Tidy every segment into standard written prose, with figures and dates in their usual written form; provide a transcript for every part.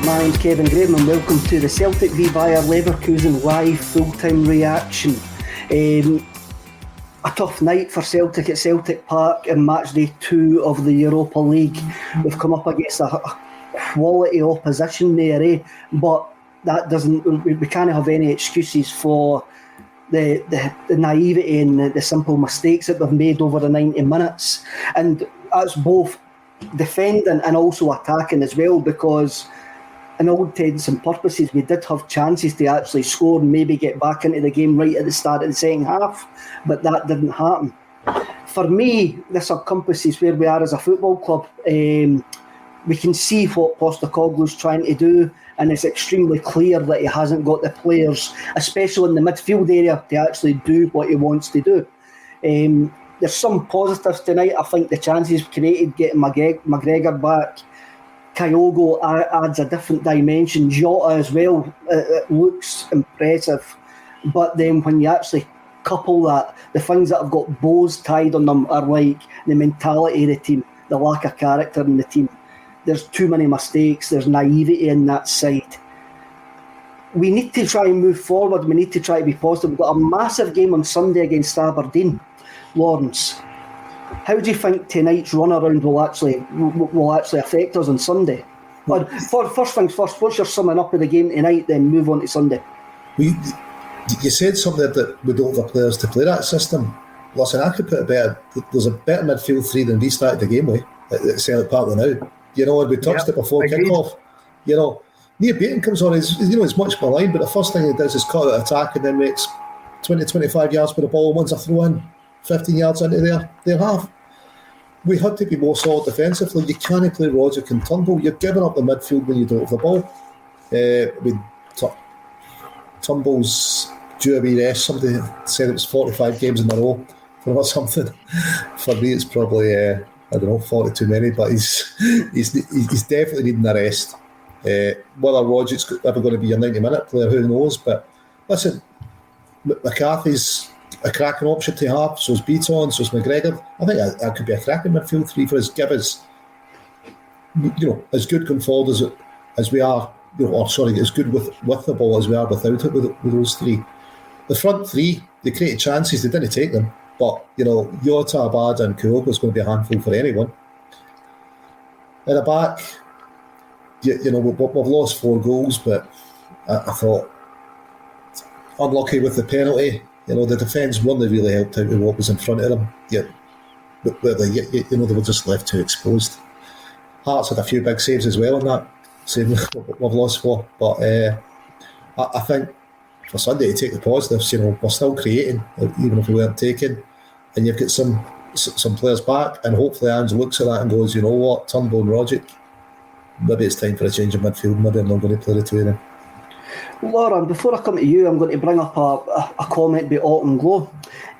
My name's Kevin Graham and welcome to the Celtic v Bayer Leverkusen live full-time reaction. A tough night for Celtic at Celtic Park in Matchday 2 of the Europa League. We've come up against a quality opposition there, but that doesn't. We can't have any excuses for the naivety and the simple mistakes that we've made over the 90 minutes. And that's both defending and also attacking as well, because in all intents and purposes we did have chances to actually score and maybe get back into the game right at the start of the second half, but that didn't happen. For me, this encompasses where we are as a football club. We can see what Postecoglou's trying to do, and it's extremely clear that he hasn't got the players, especially in the midfield area, to actually do what he wants to do. There's some positives tonight. I think the chances created, getting McGregor back, Kyogo adds a different dimension. Jota as well, it looks impressive. But then when you actually couple that, the things that have got bows tied on them are like the mentality of the team, the lack of character in the team. There's too many mistakes, there's naivety in that side. We need to try and move forward, we need to try to be positive. We've got a massive game on Sunday against Aberdeen. Lawrence, how do you think tonight's runaround will actually affect us on Sunday? First things first, what's your summing up of the game tonight, then move on to Sunday? You said something that we don't have the players to play that system. Listen, I could put it better. There's a better midfield three than we started the game with at Celtic Park now. You know, and we touched it before kickoff. You know, Neil Baton comes on, he's much maligned, but the first thing he does is cut out attack and then makes 20-25 yards with the ball, and once a throw in, 15 yards into their half. We had to be more solid defensively. You can't play Rogic and Turnbull. You're giving up the midfield when you don't have the ball. Turnbull's due a wee rest. Somebody said it was 45 games in a row or something. For me, it's probably, 40 too many, but he's definitely needing a rest. Whether Rogic's ever going to be a 90-minute player, who knows? But listen, McCarthy's a cracking option to have, so's Beaton, so's McGregor. I think that could be a cracking midfield three for us. Give us, as good going forward as we are, as good with the ball as we are without it with those three. The front three, they created chances, they didn't take them. But, Jota, Abad and Kyogo is going to be a handful for anyone. In the back, we've lost 4 goals, but I thought, unlucky with the penalty. The defence weren't really helped out with what was in front of them. They were just left too exposed. Hart's had a few big saves as well in that. Same we've lost 4. But I think for Sunday to take the positives, we're still creating, even if we weren't taking. And you've got some players back, and hopefully Ange looks at that and goes, you know what, Turnbull and Rogic, maybe it's time for a change of midfield. Maybe I'm not going to play the two of them. Laura, before I come to you, I'm going to bring up a comment by Autumn Glow.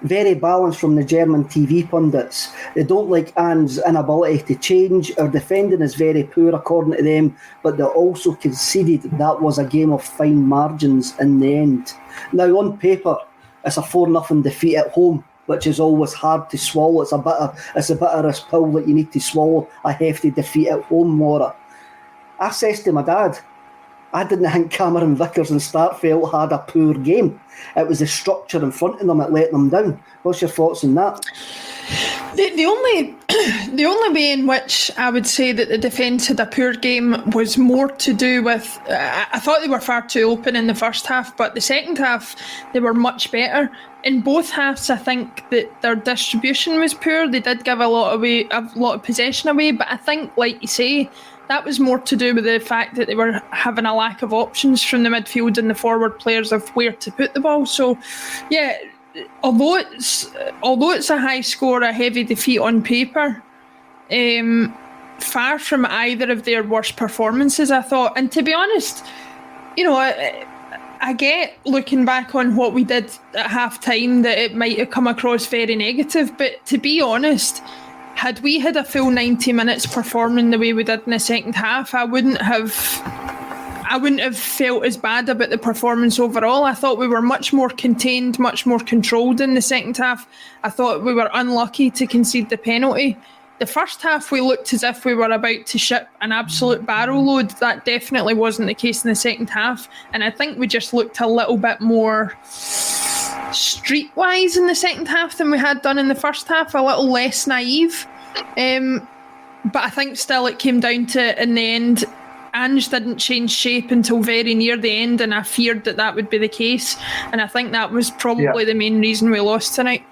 Very balanced from the German TV pundits. They don't like Anne's inability to change. Our defending is very poor according to them, but they also conceded that was a game of fine margins in the end. Now on paper, it's a 4-0 defeat at home, which is always hard to swallow. It's a bitterest pill that you need to swallow, a hefty defeat at home, Laura. I says to my dad, I didn't think Cameron Vickers and Starfelt had a poor game. It was the structure in front of them that let them down. What's your thoughts on that? The only way in which I would say that the defence had a poor game was more to do with, I thought they were far too open in the first half, but the second half they were much better. In both halves, I think that their distribution was poor. They did give a lot of possession away, but I think, like you say, that was more to do with the fact that they were having a lack of options from the midfield and the forward players of where to put the ball. So, yeah, although it's a high score, a heavy defeat on paper, far from either of their worst performances, I thought. And to be honest, I get, looking back on what we did at half-time, that it might have come across very negative, but to be honest, had we had a full 90 minutes performing the way we did in the second half, I wouldn't have felt as bad about the performance overall. I thought we were much more contained, much more controlled in the second half. I thought we were unlucky to concede the penalty. the first half we looked as if we were about to ship an absolute barrel load. That definitely wasn't the case in the second half, and I think we just looked a little bit more streetwise in the second half than we had done in the first half, a little less naive. But I think still it came down to, in the end, Ange didn't change shape until very near the end, and I feared that would be the case, and I think that was probably the main reason we lost tonight.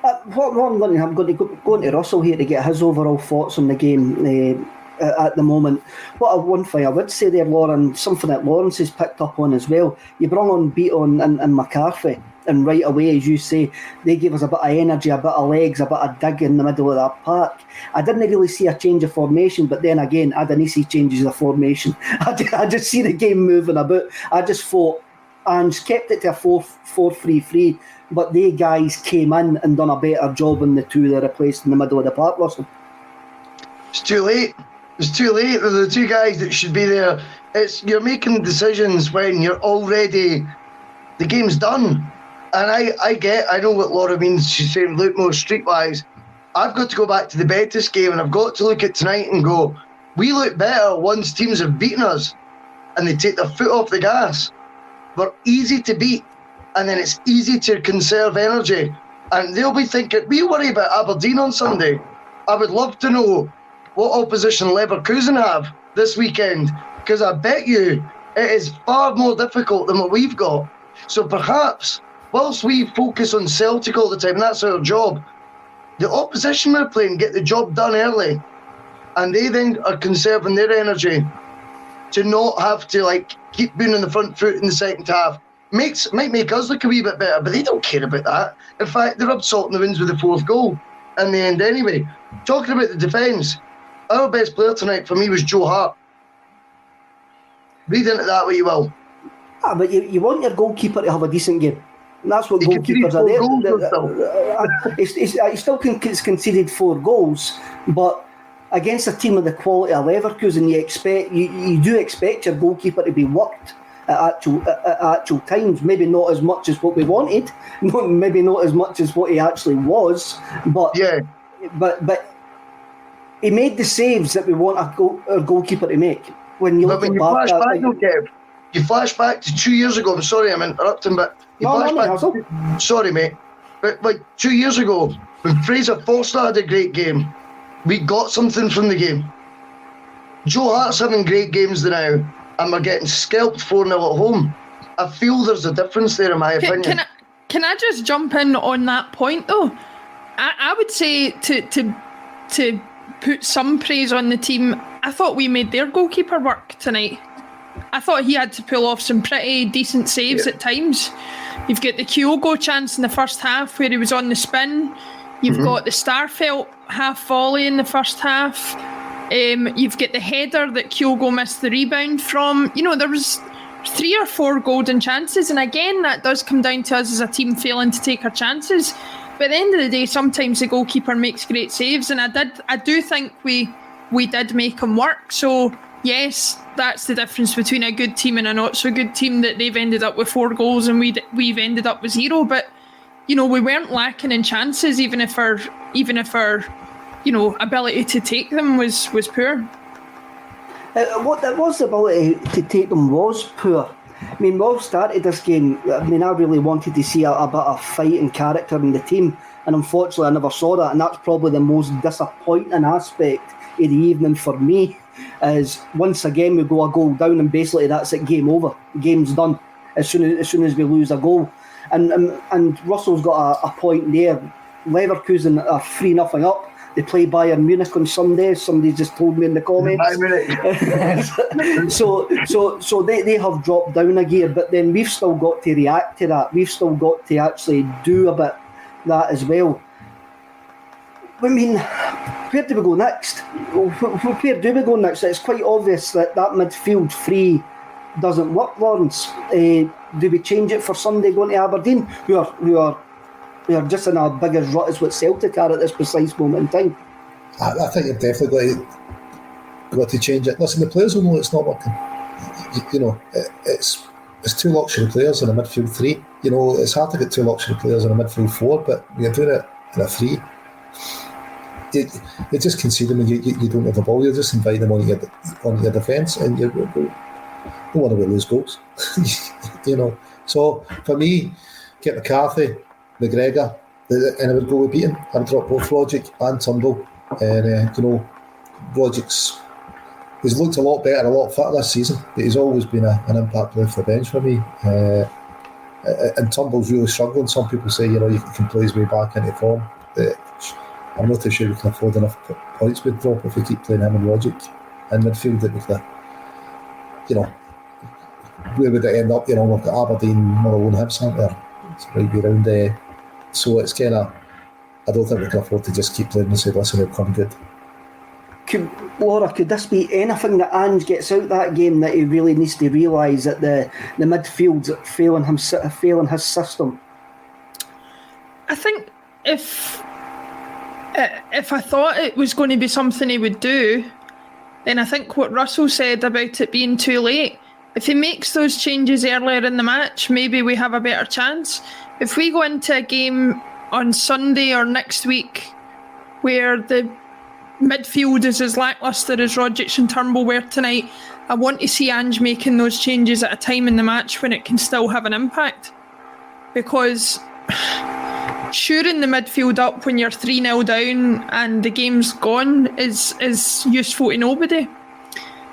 I'm going to go into Russell here to get his overall thoughts on the game at the moment. One thing I would say there, Lauren, something that Lawrence has picked up on as well, you brought on Beaton and McCarthy, and right away, as you say, they gave us a bit of energy, a bit of legs, a bit of dig in the middle of that park. I didn't really see a change of formation, but then again, I didn't see changes of formation. I just see the game moving about. I just thought Ange kept it to a 4-4-3-3, but they guys came in and done a better job than the two they replaced in the middle of the park, Russell. It's too late. It's too late. They're the two guys that should be there. You're making decisions when you're already, the game's done. And I know what Laura means. She's saying look more streetwise. I've got to go back to the Betis game, and I've got to look at tonight and go, we look better once teams have beaten us and they take their foot off the gas. We're easy to beat, and then it's easy to conserve energy. And they'll be thinking, we worry about Aberdeen on Sunday. I would love to know what opposition Leverkusen have this weekend, because I bet you it is far more difficult than what we've got. So perhaps, whilst we focus on Celtic all the time, and that's our job, the opposition we're playing get the job done early, and they then are conserving their energy to not have to keep being on the front foot in the second half. Might make us look a wee bit better, but they don't care about that. In fact, they rubbed salt in the winds with the fourth goal in the end anyway. Talking about the defence, our best player tonight for me was Joe Hart. Read into that what you will. But you want your goalkeeper to have a decent game. And that's what goalkeepers are there. He still conceded 4 goals, but against a team of the quality of Leverkusen, you do expect your goalkeeper to be worked at actual times. Maybe not as much as what we wanted, maybe not as much as what he actually was, but he made the saves that we want our goalkeeper to make. When you flash back to 2 years ago. I'm sorry, I'm interrupting, but sorry, mate. But 2 years ago, when Fraser Forster had a great game, we got something from the game. Joe Hart's having great games now, and we're getting scalped 4-0 at home. I feel there's a difference there, in my opinion. Can I just jump in on that point, though? I would say to put some praise on the team, I thought we made their goalkeeper work tonight. I thought he had to pull off some pretty decent saves at times. You've got the Kyogo chance in the first half where he was on the spin. You've got the Starfelt half volley in the first half. You've got the header that Kyogo missed the rebound from. There was 3 or 4 golden chances, and again, that does come down to us as a team failing to take our chances. But at the end of the day, sometimes the goalkeeper makes great saves, and I do think we did make him work. So yes, that's the difference between a good team and a not so good team, that they've ended up with 4 goals and we've ended up with 0. But we weren't lacking in chances, even if our ability to take them was poor. What the ability to take them was poor. I mean, when we started this game, I really wanted to see a bit of fight and character in the team, and unfortunately I never saw that, and that's probably the most disappointing aspect of the evening for me, is once again we go a goal down and basically that's it, game over, game's done as soon as we lose a goal. And Russell's got a point there. Leverkusen are 3-0 up. They play Bayern Munich on Sunday. Somebody just told me in the comments. so they have dropped down a gear, but then we've still got to react to that. We've still got to actually do a bit that as well. I mean, where do we go next? Where do we go next? It's quite obvious that midfield 3 doesn't work, Lawrence. Do we change it for Sunday going to Aberdeen, who are just in a big as rut as what Celtic are at this precise moment in time? I think you've definitely got to change it. Listen, the players will know it's not working. It's 2 luxury players in a midfield 3. It's hard to get 2 luxury players in a midfield 4, but you're doing it in a 3. you're just conceding when you don't have the ball. You're just inviting them on your defence, and you don't want to lose goals. So for me, get McCarthy, McGregor, and I would go with Beaton. I would drop both Logic and Turnbull, and he's looked a lot better, a lot fitter this season, but he's always been an impact player for the bench for me. And Turnbull's really struggling. Some people say, you can play his way back into form. I'm not too sure we can afford enough points we'd drop if we keep playing him and Logic in midfield. That we could, where would it end up? We've got Aberdeen, Motherwell, Hibs, aren't there? It's right around there. So it's kind of, I don't think we can afford to just keep playing and say, listen, it'll come good. Laura, could this be anything that Ange gets out that game that he really needs to realise that the midfield's failing his system? I think if I thought it was going to be something he would do, then I think what Russell said about it being too late, if he makes those changes earlier in the match, maybe we have a better chance. If we go into a game on Sunday or next week where the midfield is as lacklustre as Rogic and Turnbull were tonight, I want to see Ange making those changes at a time in the match when it can still have an impact. Because shoring the midfield up when you're 3-0 down and the game's gone is useful to nobody.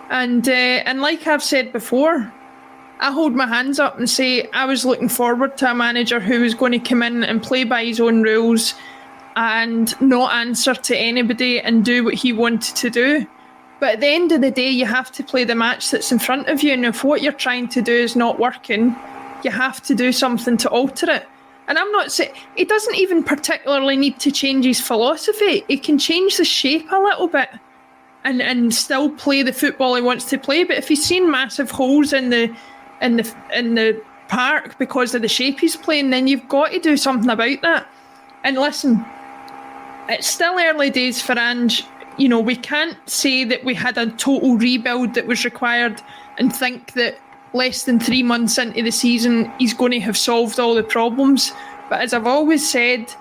And like I've said before, I hold my hands up and say I was looking forward to a manager who was going to come in and play by his own rules and not answer to anybody and do what he wanted to do. But at the end of the day, you have to play the match that's in front of you, and if what you're trying to do is not working, you have to do something to alter it. And I'm not saying he doesn't even particularly need to change his philosophy. He can change the shape a little bit and still play the football he wants to play. But if he's seen massive holes in the park because of the shape he's playing, then you've got to do something about that. And listen, it's still early days for Ange. We can't say that we had a total rebuild that was required and think that less than 3 months into the season he's going to have solved all the problems. But as I've always said,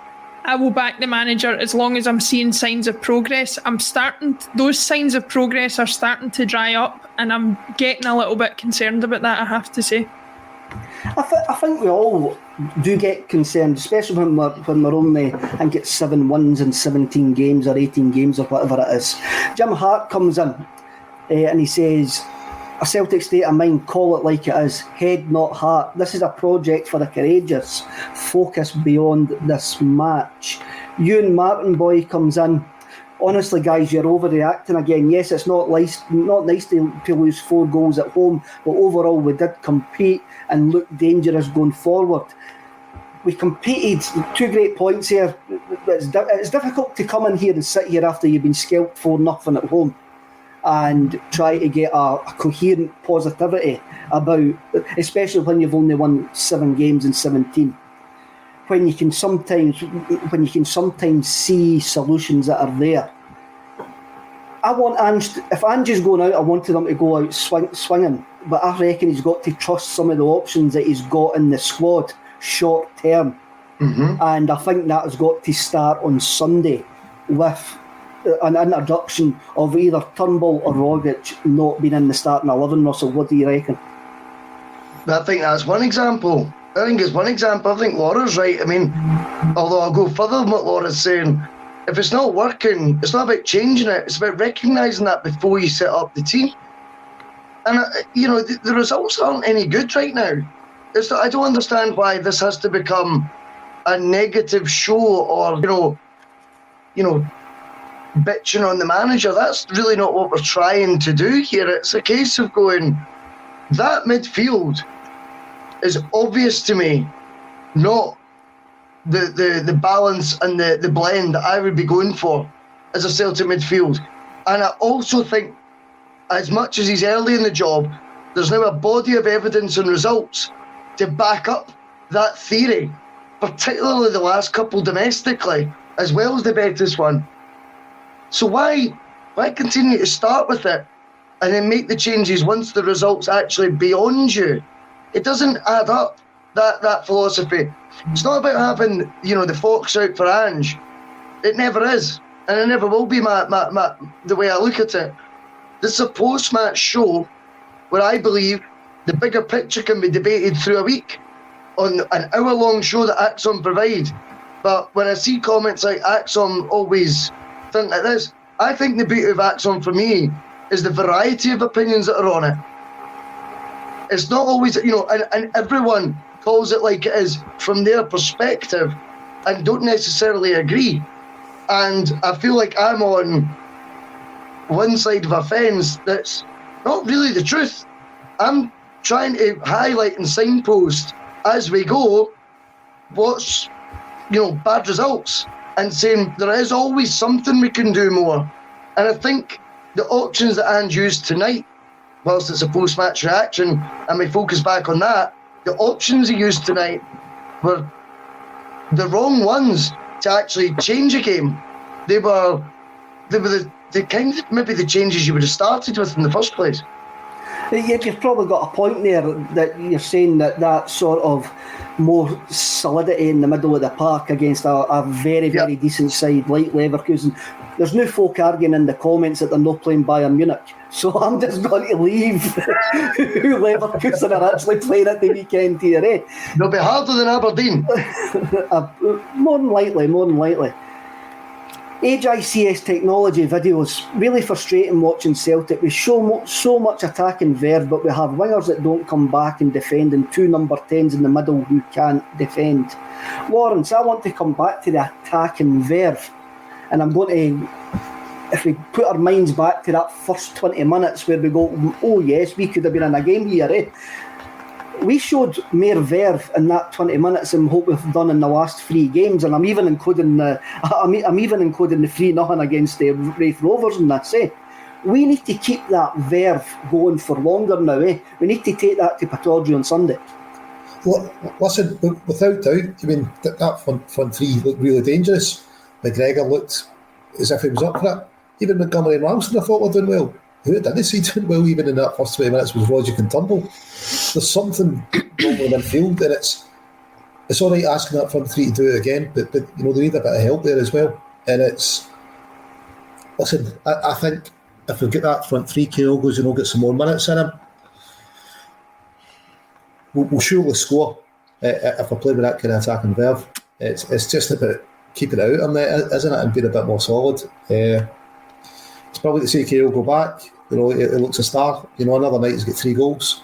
I will back the manager as long as I'm seeing signs of progress. Those signs of progress are starting to dry up, and I'm getting a little bit concerned about that, I have to say. I think we all do get concerned, especially when we're only, I think it's 7 wins in 17 games or 18 games or whatever it is. Jim Hart comes in and he says, a Celtic state of mind, call it like it is, head not heart. This is a project for the courageous. Focus beyond this match. Ewan Martin boy comes in. Honestly, guys, you're overreacting again. Yes, it's not nice to lose 4 goals at home, but overall we did compete and look dangerous going forward. We competed, 2 great points here. It's difficult to come in here and sit here after you've been scalped 4-0 at home and try to get a coherent positivity about, especially when you've only won 7 games in 17. When you can sometimes see solutions that are there. I want Ange, if Ange is going out, I wanted him to go out swinging, but I reckon he's got to trust some of the options that he's got in the squad short term. Mm-hmm. And I think that has got to start on Sunday with an introduction of either Turnbull or Rogic not being in the starting 11. Russell, what do you reckon? I think that's one example. I think Laura's right. I mean, although I'll go further than what Laura's saying, if it's not working, it's not about changing it, it's about recognising that before you set up the team. And, the results aren't any good right now. I don't understand why this has to become a negative show or, bitching on the manager. That's really not what we're trying to do here. It's a case of going, that midfield is obvious to me, not the balance and the blend that I would be going for as a Celtic midfield. And I also think, as much as he's early in the job, there's now a body of evidence and results to back up that theory, particularly the last couple domestically, as well as the Betis one. So why continue to start with it and then make the changes once the results actually beyond you? It doesn't add up, that philosophy. It's not about having, the forks out for Ange. It never is. and it never will be the way I look at it. This is a post-match show where I believe the bigger picture can be debated through a week on an hour-long show that ACSOM provide. But when I see comments like ACSOM always think like this, I think the beauty of ACSOM for me is the variety of opinions that are on it. It's not always, and everyone calls it like it is from their perspective and don't necessarily agree. And I feel like I'm on one side of a fence that's not really the truth. I'm trying to highlight and signpost as we go what's, bad results, and saying there is always something we can do more. And I think the options that Ange used tonight, whilst it's a post-match reaction and we focus back on that, the options he used tonight were the wrong ones to actually change a game. They were the kind of maybe the changes you would have started with in the first place. You've probably got a point there that you're saying that sort of more solidity in the middle of the park against a very, very decent side like Leverkusen. There's no folk arguing in the comments that they're not playing Bayern Munich. So I'm just going to leave who Leverkusen are actually playing at the weekend here, eh? They'll be harder than Aberdeen. More than likely. HICS technology videos, really frustrating watching Celtic. We show so much attacking verve, but we have wingers that don't come back and defend, and two number 10s in the middle who can't defend. Lawrence, I want to come back to the attacking verve, and I'm going to, if we put our minds back to that first 20 minutes where we go, oh yes, we could have been in a game here, eh? We showed more verve in that 20 minutes than what we've done in the last 3 games, and I'm even including the 3-0 against the Wraith Rovers and that's it. We need to keep that verve going for longer now, eh? We need to take that to Pittodrie on Sunday. Well, listen, without doubt, that front three looked really dangerous. McGregor looked as if he was up for it. Even Montgomery and Ramsden, I thought, were doing well. Who didn't see doing well even in that first 20 minutes was Rogic and Turnbull. There's something wrong with midfield, and it's all right asking that front three to do it again, but they need a bit of help there as well. And listen, I think if we get that front three, Kyle goes and we'll get some more minutes in him, we'll surely score if we play with that kind of attacking verve. It's just about keeping it out on there, isn't it, and being a bit more solid. It's probably to see Kyle go back. It looks a star. Another night he's got 3 goals.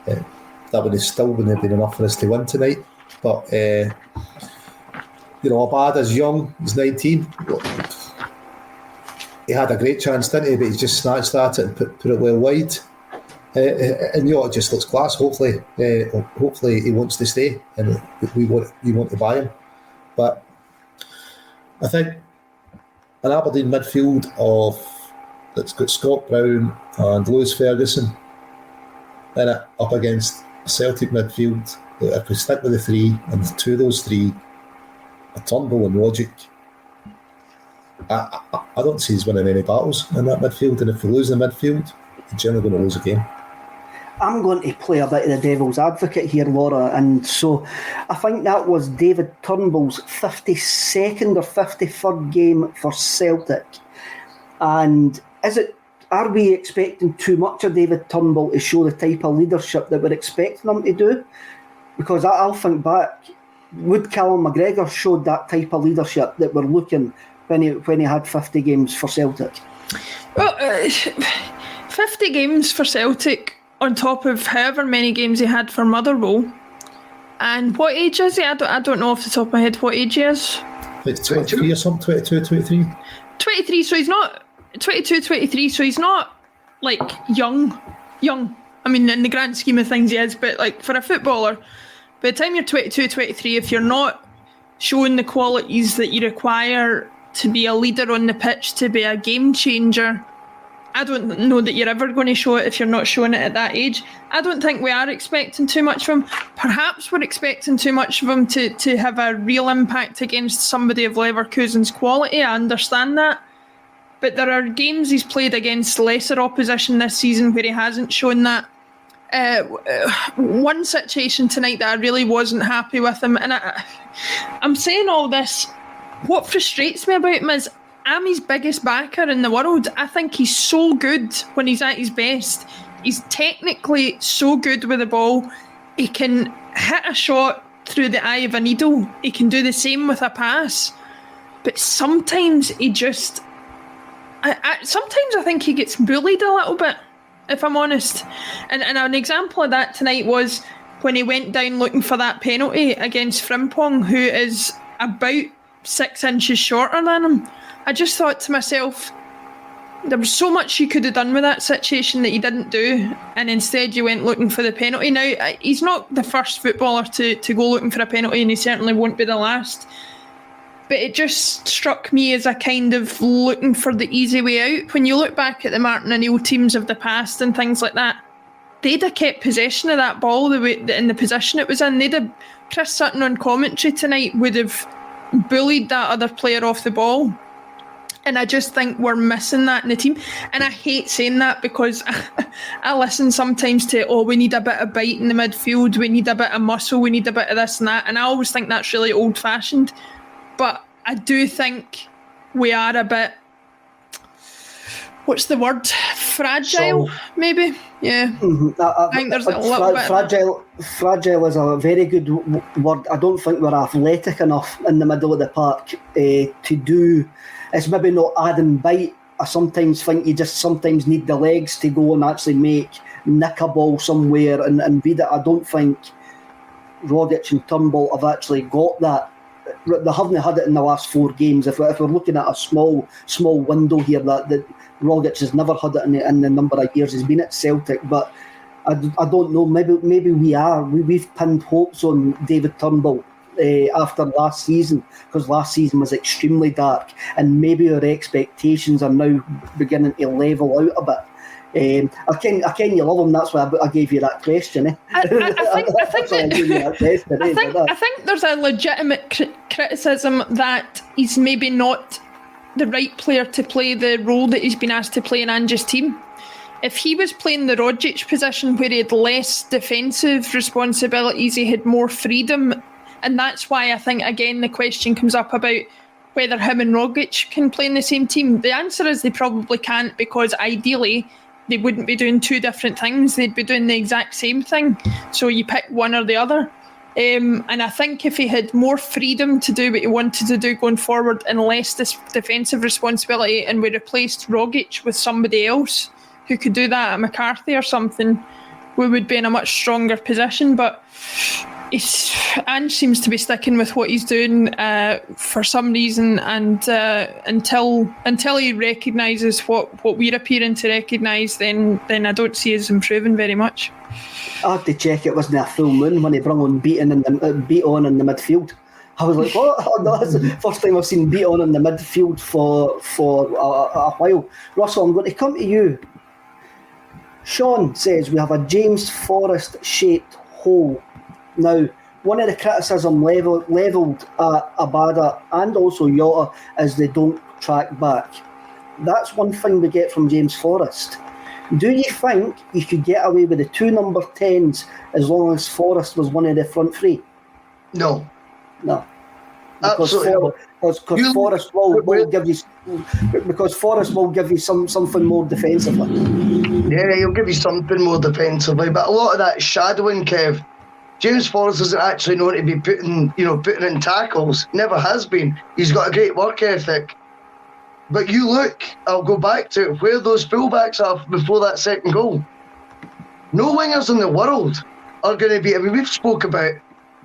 That would have still been enough for us to win tonight. But Abad is young. He's 19. He had a great chance, didn't he? But he's just snatched at it and put it well wide. And it just looks class. Hopefully he wants to stay, and we want to buy him. But I think an Aberdeen midfield that's got Scott Brown and Lewis Ferguson in it up against a Celtic midfield. If we stick with the 3, and 2 of those 3 are Turnbull and Rogic, I don't see us winning any battles in that midfield. And if we lose the midfield, we're generally going to lose a game. I'm going to play a bit of the devil's advocate here, Laura, and so I think that was David Turnbull's 52nd or 53rd game for Celtic. And are we expecting too much of David Turnbull to show the type of leadership that we're expecting him to do? Because I'll think back, would Callum McGregor showed that type of leadership that we're looking when he had 50 games for Celtic? Well, 50 games for Celtic on top of however many games he had for Motherwell. And what age is he? I don't know off the top of my head what age he is. It's 23 or something, 22, 23. 23, so he's not 22, 23, so he's not like young. I mean, in the grand scheme of things he is, but like for a footballer, by the time you're 22, 23, if you're not showing the qualities that you require to be a leader on the pitch, to be a game changer, I don't know that you're ever going to show it if you're not showing it at that age. I don't think we are expecting too much from him. Perhaps we're expecting too much of him to have a real impact against somebody of Leverkusen's quality. I understand that. But there are games he's played against lesser opposition this season where he hasn't shown that. One situation tonight that I really wasn't happy with him, and I'm saying all this, what frustrates me about him is I'm his biggest backer in the world. I think he's so good when he's at his best. He's technically so good with the ball. He can hit a shot through the eye of a needle. He can do the same with a pass. But sometimes he just... sometimes I think he gets bullied a little bit, if I'm honest. And an example of that tonight was when he went down looking for that penalty against Frimpong, who is about 6 inches shorter than him. I just thought to myself, there was so much you could have done with that situation that you didn't do, and instead you went looking for the penalty. Now, he's not the first footballer to go looking for a penalty, and he certainly won't be the last. But it just struck me as a kind of looking for the easy way out. When you look back at the Martin O'Neill teams of the past and things like that, they'd have kept possession of that ball in the position it was in. Chris Sutton on commentary tonight would have bullied that other player off the ball. And I just think we're missing that in the team. And I hate saying that because I listen sometimes to, we need a bit of bite in the midfield, we need a bit of muscle, we need a bit of this and that. And I always think that's really old-fashioned. But I do think we are a bit, what's the word? Fragile, maybe? Yeah. Mm-hmm. I think there's a little bit fragile. Fragile is a very good word. I don't think we're athletic enough in the middle of the park to do... It's maybe not adding bite. I sometimes think you just sometimes need the legs to go and actually nick a ball somewhere and beat it. I don't think Rogic and Turnbull have actually got that. They haven't had it in the last 4 games. If we're looking at a small window here, that Rogic has never had it in the number of years he's been at Celtic. But I don't know. Maybe we've pinned hopes on David Turnbull after last season, because last season was extremely dark, and maybe our expectations are now beginning to level out a bit. I ken you love him. That's why I gave you that question. I think there's a legitimate criticism that he's maybe not the right player to play the role that he's been asked to play in Ange's team. If he was playing the Rogic position where he had less defensive responsibilities, he had more freedom. And that's why I think, again, the question comes up about whether him and Rogic can play in the same team. The answer is they probably can't, because ideally they wouldn't be doing 2 different things. They'd be doing the exact same thing. So you pick one or the other. And I think if he had more freedom to do what he wanted to do going forward and less defensive responsibility, and we replaced Rogic with somebody else who could do that, at McCarthy or something, we would be in a much stronger position. But Ange seems to be sticking with what he's doing for some reason, and until he recognises what we're appearing to recognise, then I don't see us improving very much. I had to check it wasn't a full moon when he brought on beat on in the midfield. I was like, what? Oh, no, that's the first time I've seen beat on in the midfield for a while. Russell, I'm going to come to you. Sean says we have a James Forrest shaped hole. Now, one of the criticism levelled at Abada and also Jota is they don't track back. That's one thing we get from James Forrest. Do you think you could get away with the 2 number 10s as long as Forrest was one of the front 3? No. Because Forrest will give you something more defensively. Yeah, he'll give you something more defensively, but a lot of that shadowing, Kev. James Forrest isn't actually known to be putting in tackles. Never has been. He's got a great work ethic. But you look, I'll go back to where those fullbacks are before that second goal. No wingers in the world are going to be, we've spoke about,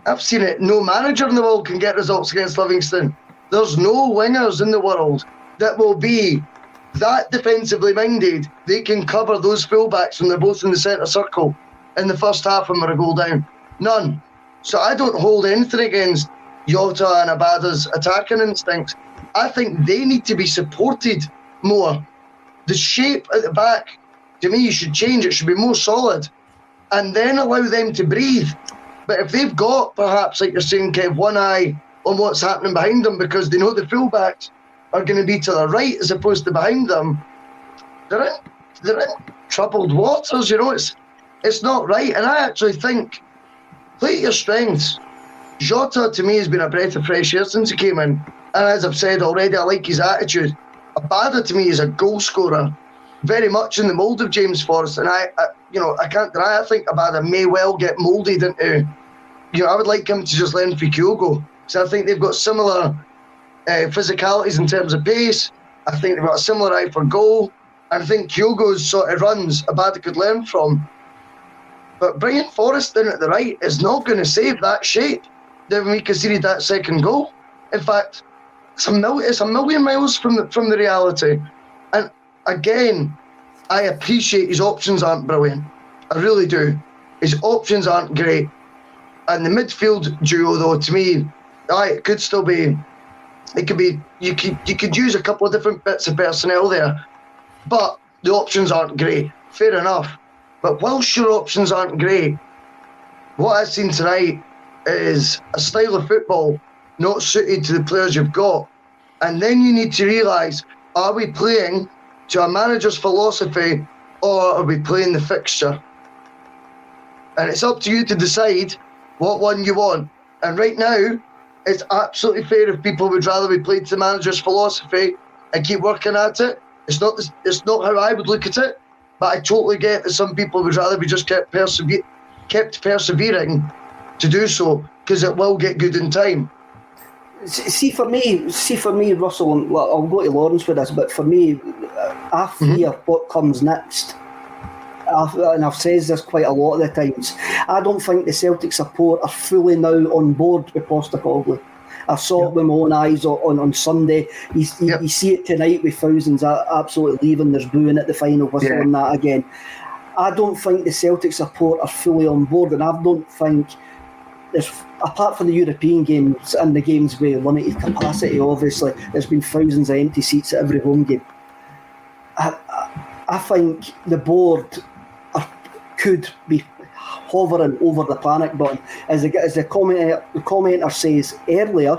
I've seen it, no manager in the world can get results against Livingston. There's no wingers in the world that will be that defensively minded. They can cover those fullbacks when they're both in the centre circle in the first half when we're a goal down. None. So I don't hold anything against Jota and Abada's attacking instincts. I think they need to be supported more. The shape at the back, to me, you should change. It should be more solid. And then allow them to breathe. But if they've got, perhaps, like you're saying, Kev, one eye on what's happening behind them because they know the fullbacks are going to be to the right as opposed to behind them, they're in troubled waters, It's not right. And I actually think, play to your strengths. Jota, to me, has been a breath of fresh air since he came in. And as I've said already, I like his attitude. Abada to me is a goal scorer, very much in the mould of James Forrest, and I can't deny. I think Abada may well get moulded into. I would like him to just learn for Kyogo. So I think they've got similar physicalities in terms of pace. I think they've got a similar eye for goal. And I think Kyogo's sort of runs Abada could learn from. But bringing Forrest in at the right is not going to save that shape that we conceded that second goal. In fact, it's a million miles from the reality. And again, I appreciate his options aren't brilliant. I really do. His options aren't great. And the midfield duo, though, to me, it could still be. It could be. You could use a couple of different bits of personnel there, but the options aren't great. Fair enough. But whilst your options aren't great, what I've seen tonight is a style of football not suited to the players you've got. And then you need to realise: are we playing to a manager's philosophy, or are we playing the fixture? And it's up to you to decide what one you want. And right now, it's absolutely fair if people would rather be played to the manager's philosophy and keep working at it. It's not how I would look at it, but I totally get that some people would rather be just kept persevering to do so, because it will get good in time. See for me, Russell, and I'll go to Lawrence with this, but for me, I fear what comes next. And I've said this quite a lot of the times. I don't think the Celtic support are fully now on board with Postecoglou. I saw it with my own eyes on Sunday. You see it tonight with thousands absolutely leaving. There's booing at the final whistle and that again. I don't think the Celtic support are fully on board, and I don't think there's, apart from the European games and the games with limited capacity, obviously, there's been thousands of empty seats at every home game. I think the board could be hovering over the panic button. As the commenter says earlier,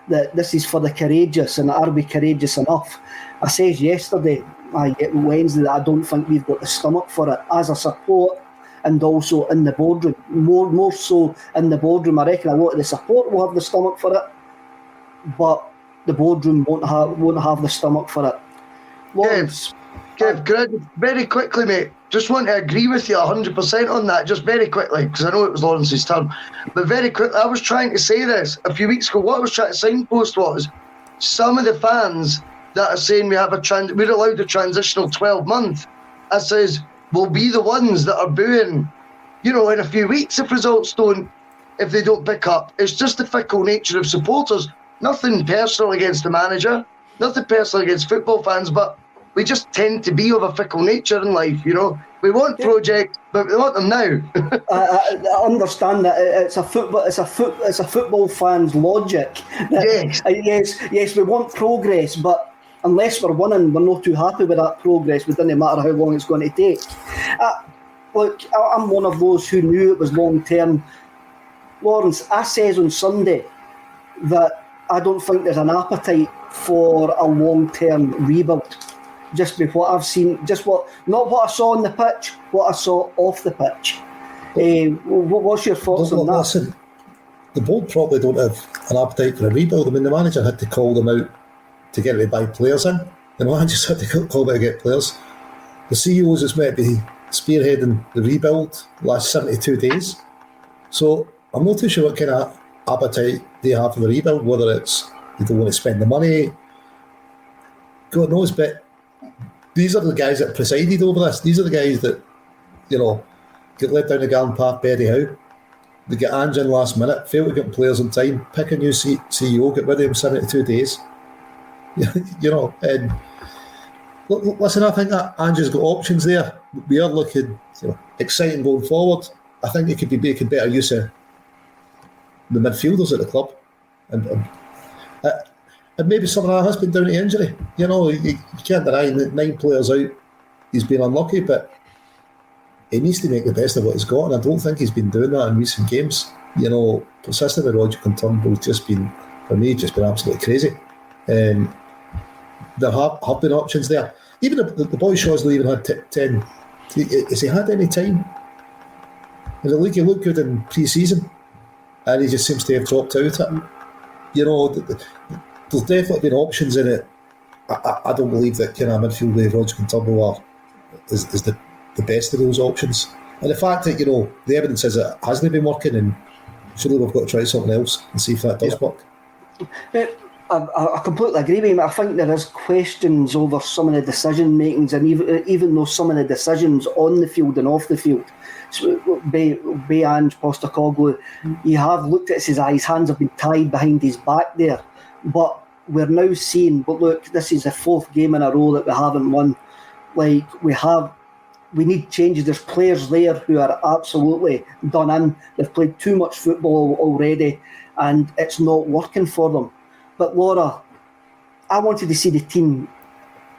that this is for the courageous, and are we courageous enough? I said yesterday, Wednesday, that I don't think we've got the stomach for it as a support, and also in the boardroom. More so in the boardroom. I reckon a lot of the support will have the stomach for it, but the boardroom won't have the stomach for it. Lawrence, Kev, could I very quickly, mate, just want to agree with you 100% on that, just very quickly, because I know it was Lawrence's turn. But very quickly, I was trying to say this a few weeks ago. What I was trying to signpost was some of the fans that are saying we're allowed a transitional 12-month. I says, will be the ones that are booing, in a few weeks if they don't pick up. It's just the fickle nature of supporters. Nothing personal against the manager, nothing personal against football fans, but we just tend to be of a fickle nature in life, We want projects, but we want them now. I understand that it's a football fan's logic. Yes, we want progress, but unless we're winning, we're not too happy with that progress. It doesn't matter how long it's going to take. Look, I'm one of those who knew it was long term. Lawrence, I says on Sunday that I don't think there's an appetite for a long term rebuild. Just with what I've seen, not what I saw on the pitch, what I saw off the pitch. What's your thoughts on that? Listen, the board probably don't have an appetite for a rebuild. I mean, the manager had to call them out to get to buy players in. The manager just had to call them out to get players. The CEOs is meant to be spearheading the rebuild the last 72 days. So I'm not too sure what kind of appetite they have for the rebuild, whether it's they don't want to spend the money. God knows, but these are the guys that presided over this. These are the guys that, get led down the garden path, Betty Howe. They get Ange in last minute, fail to get players on time, pick a new CEO, get rid of him 72 days. And listen, I think that Ange's got options there. We are looking exciting going forward. I think he could be making better use of the midfielders at the club. And maybe some of that has been down to injury. You can't deny that 9 players out, he's been unlucky, but he needs to make the best of what he's got, and I don't think he's been doing that in recent games. Persisting with Roger Turnbull has just been absolutely crazy. There have been options there. Even the boy Shaw's even had 10. Has he had any time? In the league, he looked good in pre-season, and he just seems to have dropped out of it. There's definitely been options in it I don't believe that kind of midfield with Rodgers and Turnbull is the best of those options. And the fact that, the evidence is it hasn't been working, and surely we've got to try something else and see if that does work. I completely agree with him. I think there is questions over some of the decision makings, and even though some of the decisions on the field and off the field, Ange Postecoglou, you have looked at his hands have been tied behind his back there, but we're now seeing, but look, this is the 4th game in a row that we haven't won. Like, we need changes. There's players there who are absolutely done in. They've played too much football already, and it's not working for them. But Laura, I wanted to see the team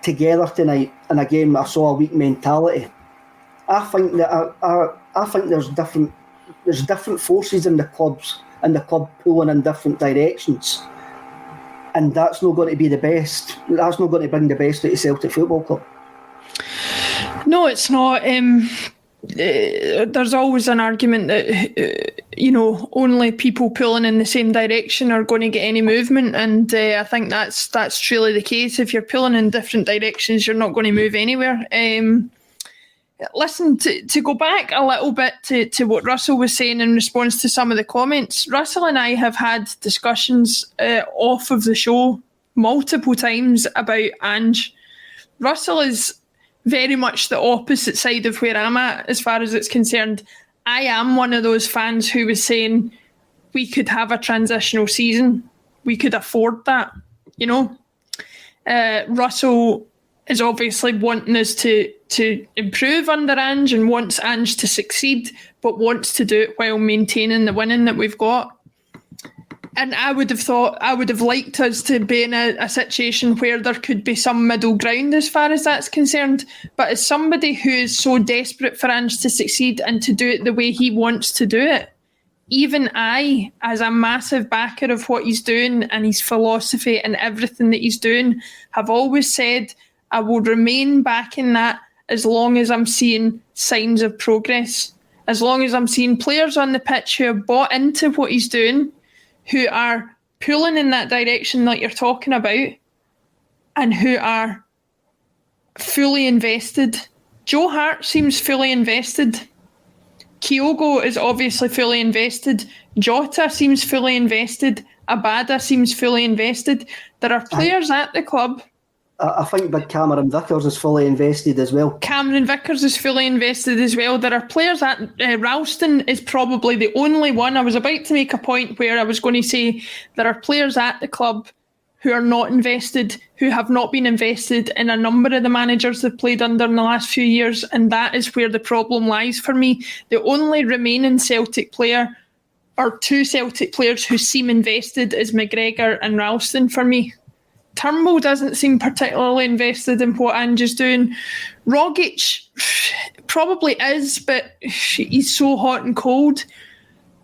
together tonight, and again, I saw a weak mentality. I think that I think there's different forces in the clubs, and the club pulling in different directions, and that's not going to be the best. That's not going to bring the best out of Celtic Football Club. No, it's not. There's always an argument that only people pulling in the same direction are going to get any movement, and I think that's truly the case. If you're pulling in different directions, you're not going to move anywhere. Listen, to go back a little bit to what Russell was saying in response to some of the comments, Russell and I have had discussions off of the show multiple times about Ange. Russell is very much the opposite side of where I'm at as far as it's concerned. I am one of those fans who was saying we could have a transitional season. We could afford that, Russell is obviously wanting us to improve under Ange and wants Ange to succeed, but wants to do it while maintaining the winning that we've got. And I would have liked us to be in a situation where there could be some middle ground as far as that's concerned. But as somebody who is so desperate for Ange to succeed and to do it the way he wants to do it, even I, as a massive backer of what he's doing and his philosophy and everything that he's doing, have always said I will remain backing that as long as I'm seeing signs of progress, as long as I'm seeing players on the pitch who have bought into what he's doing, who are pulling in that direction that you're talking about, and who are fully invested. Joe Hart seems fully invested. Kyogo is obviously fully invested. Jota seems fully invested. Abada seems fully invested. There are players at the club. I think Big Cameron Vickers is fully invested as well. Cameron Vickers is fully invested as well. There are players at Ralston is probably the only one. I was about to make a point where I was going to say there are players at the club who are not invested, who have not been invested in a number of the managers they've played under in the last few years, and that is where the problem lies for me. The only remaining Celtic player, or two Celtic players who seem invested, is McGregor and Ralston for me. Turnbull doesn't seem particularly invested in what Ange is doing. Rogic probably is, but he's so hot and cold.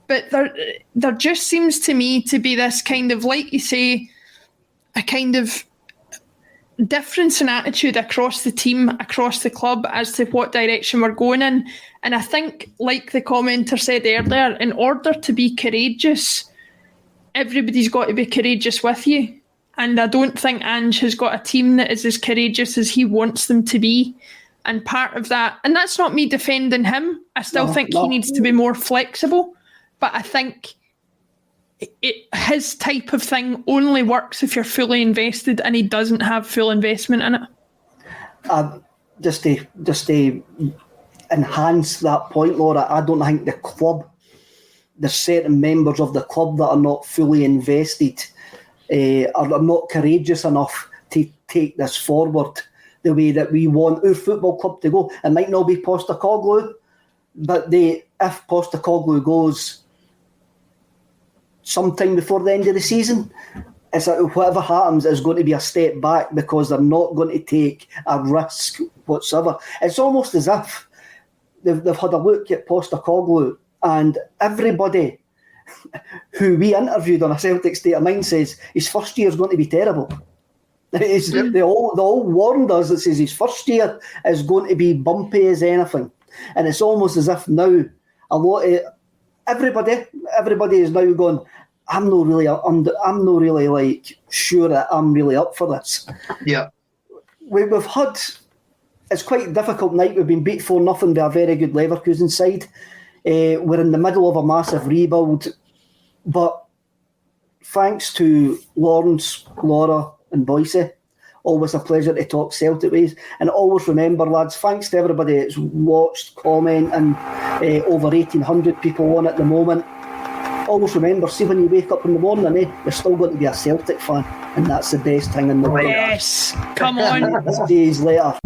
But there just seems to me to be this kind of, like you say, a kind of difference in attitude across the team, across the club, as to what direction we're going in. And I think, like the commenter said earlier, in order to be courageous, everybody's got to be courageous with you. And I don't think Ange has got a team that is as courageous as he wants them to be. And part of that, and that's not me defending him, I still think he needs to be more flexible. But I think his type of thing only works if you're fully invested, and he doesn't have full investment in it. Just to enhance that point, Laura, I don't think the club, there's certain members of the club that are not fully invested, are not courageous enough to take this forward the way that we want our football club to go. It might not be Postecoglou, but if Postecoglou goes sometime before the end of the season, it's like whatever happens is going to be a step back, because they're not going to take a risk whatsoever. It's almost as if they've had a look at Postecoglou, and everybody who we interviewed on a Celtic State of Mind says his first year is going to be terrible. They all warned us that says his first year is going to be bumpy as anything, and it's almost as if now a lot of everybody is now going, I'm not really like sure that I'm really up for this. Yeah. we've had, it's quite a difficult night. We've been beat 4-0 by a very good Leverkusen side. We're in the middle of a massive rebuild, but thanks to Lawrence, Laura and Boyce, always a pleasure to talk Celtic ways. And always remember, lads, thanks to everybody that's watched, comment, and over 1,800 people on at the moment. Always remember, see when you wake up in the morning, you're still going to be a Celtic fan, and that's the best thing in the world. Yes, come on. See you later.